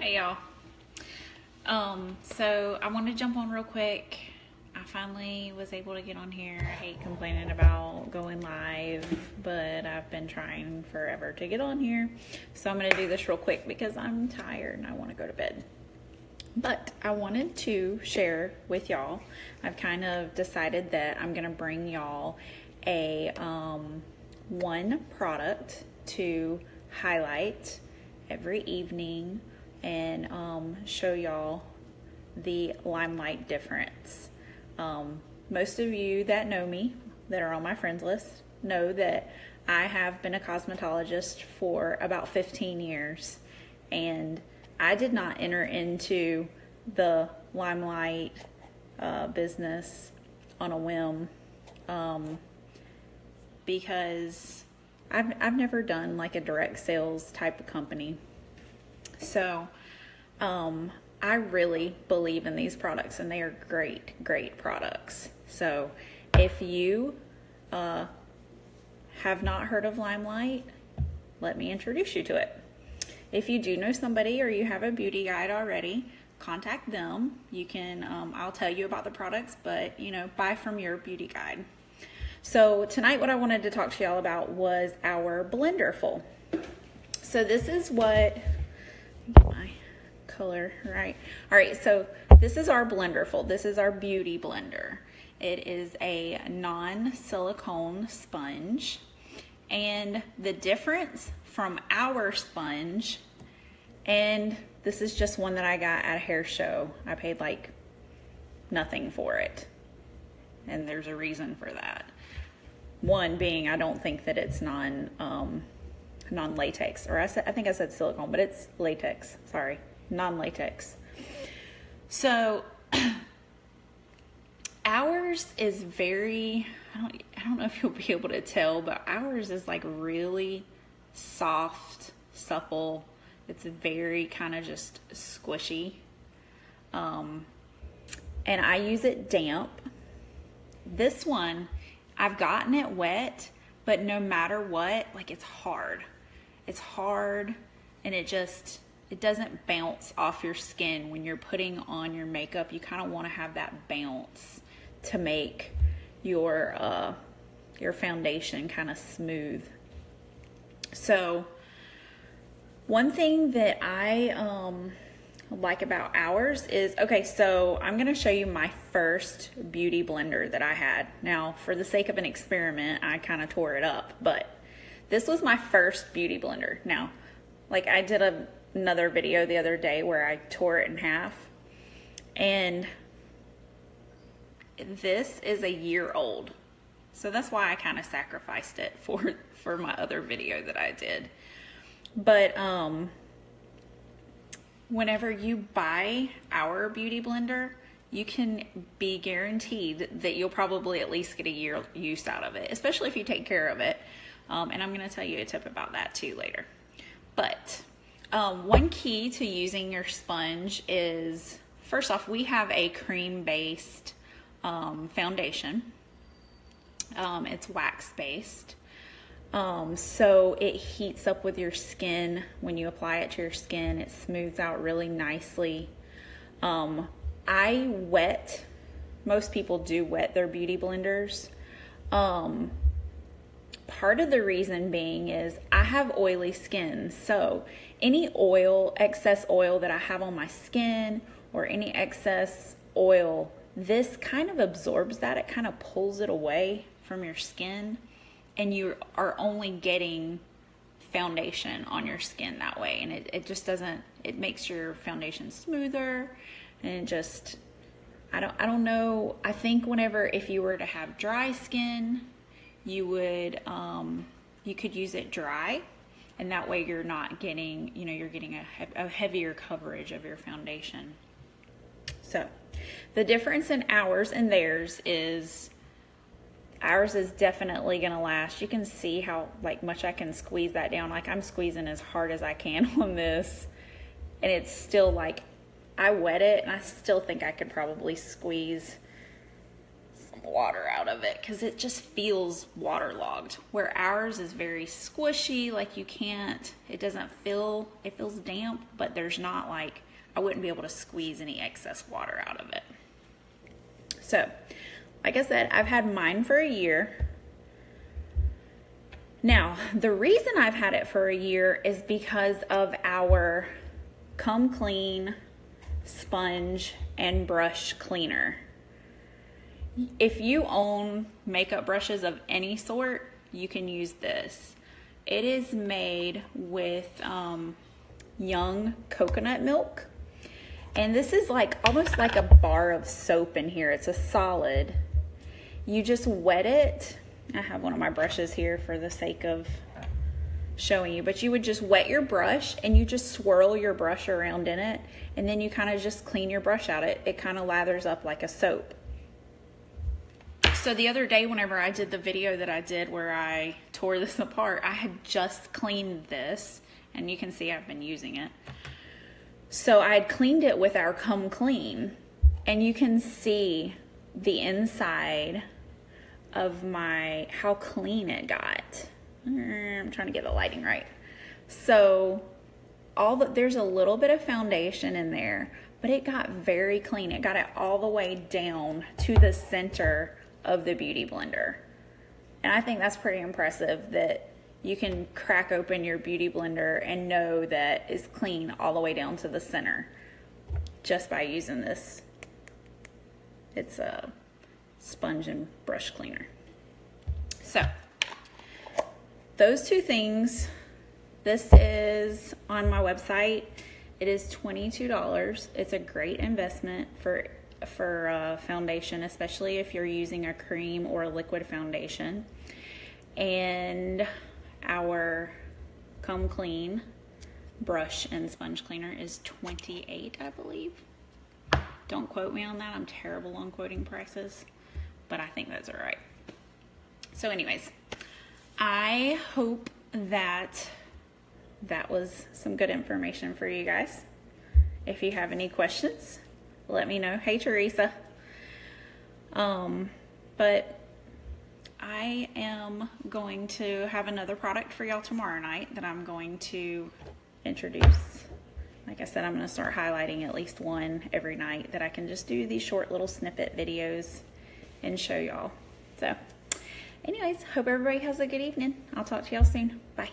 Hey y'all. So I want to jump on real quick. I finally was able to get on here. I hate complaining about going live, but I've been trying forever to get on here. So I'm going to do this real quick because I'm tired and I want to go to bed. But I wanted to share with y'all. I've kind of decided that I'm going to bring y'all a one product to highlight every evening and show y'all the limelight difference. Most of you that know me, that are on my friends list, know that I have been a cosmetologist for about 15 years, and I did not enter into the limelight business on a whim, because I've never done like a direct sales type of company. So I really believe in these products, and they are great products. So if you have not heard of Limelight, let me introduce you to it. If you do know somebody or you have a beauty guide already, contact them. You can, I'll tell you about the products, but buy from your beauty guide. So tonight what I wanted to talk to y'all about was our Blenderful. So this is what, get my color right. All right, so this is our Blenderful. This is our beauty blender. It is a non-silicone sponge. And the difference from our sponge, and this is just one that I got at a hair show. I paid like nothing for it. And there's a reason for that. One being, I don't think that it's non-latex, or I think I said silicone, but it's latex. Sorry, non-latex. So ours is very, I don't know if you'll be able to tell, but ours is like really soft, supple. It's very kind of just squishy. And I use it damp. This one, I've gotten it wet, but no matter what, like it's hard. It's hard, and it doesn't bounce off your skin when you're putting on your makeup. You kind of want to have that bounce to make your foundation kind of smooth. So one thing that I like about ours is, okay, so I'm going to show you my first beauty blender that I had. Now, for the sake of an experiment, I kind of tore it up, but this was my first beauty blender. Now, like I did another video the other day where I tore it in half, and this is a year old. So that's why I kind of sacrificed it for my other video that I did. But whenever you buy our beauty blender, you can be guaranteed that you'll probably at least get a year use out of it, especially if you take care of it. And I'm going to tell you a tip about that too later. But one key to using your sponge is, first off, we have a cream-based foundation. It's wax-based. So it heats up with your skin. When you apply it to your skin, it smooths out really nicely. Most people do wet their beauty blenders. Part of the reason being is I have oily skin. So any excess oil that I have on my skin, or any excess oil, this kind of absorbs that. It kind of pulls it away from your skin, and you are only getting foundation on your skin that way. And it just doesn't, it makes your foundation smoother, and it just, I don't know. I think if you were to have dry skin, you could use it dry, and that way you're not getting, you're getting a heavier coverage of your foundation. So the difference in ours and theirs is, ours is definitely going to last. You can see how much I can squeeze that down. Like I'm squeezing as hard as I can on this, and it's still I wet it, and I still think I could probably squeeze water out of it because it just feels waterlogged, where ours is very squishy. Like you can't, it doesn't feel, it feels damp, but there's not like, I wouldn't be able to squeeze any excess water out of it. So, like I said, I've had mine for a year. Now, the reason I've had it for a year is because of our Come Clean sponge and brush cleaner. If you own makeup brushes of any sort, you can use this. It is made with young coconut milk. And this is like almost like a bar of soap in here. It's a solid. You just wet it. I have one of my brushes here for the sake of showing you, but you would just wet your brush and you just swirl your brush around in it, and then you kind of just clean your brush out. It kind of lathers up like a soap. So the other day, whenever I did the video that I did where I tore this apart, I had just cleaned this, and you can see I've been using it. So I had cleaned it with our Come Clean, and you can see the inside of how clean it got. I'm trying to get the lighting right. So there's a little bit of foundation in there, but it got very clean. It got it all the way down to the center of the Beauty Blender. And I think that's pretty impressive that you can crack open your Beauty Blender and know that it's clean all the way down to the center just by using this. It's a sponge and brush cleaner. So those two things, this is on my website. It is $22. It's a great investment for foundation, especially if you're using a cream or a liquid foundation. And our Come Clean brush and sponge cleaner is $28, I believe. Don't quote me on that. I'm terrible on quoting prices, but I think those are right. So anyways, I hope that was some good information for you guys. If you have any questions, let me know. Hey, Teresa. But I am going to have another product for y'all tomorrow night that I'm going to introduce. Like I said, I'm going to start highlighting at least one every night that I can just do these short little snippet videos and show y'all. So anyways, hope everybody has a good evening. I'll talk to y'all soon. Bye.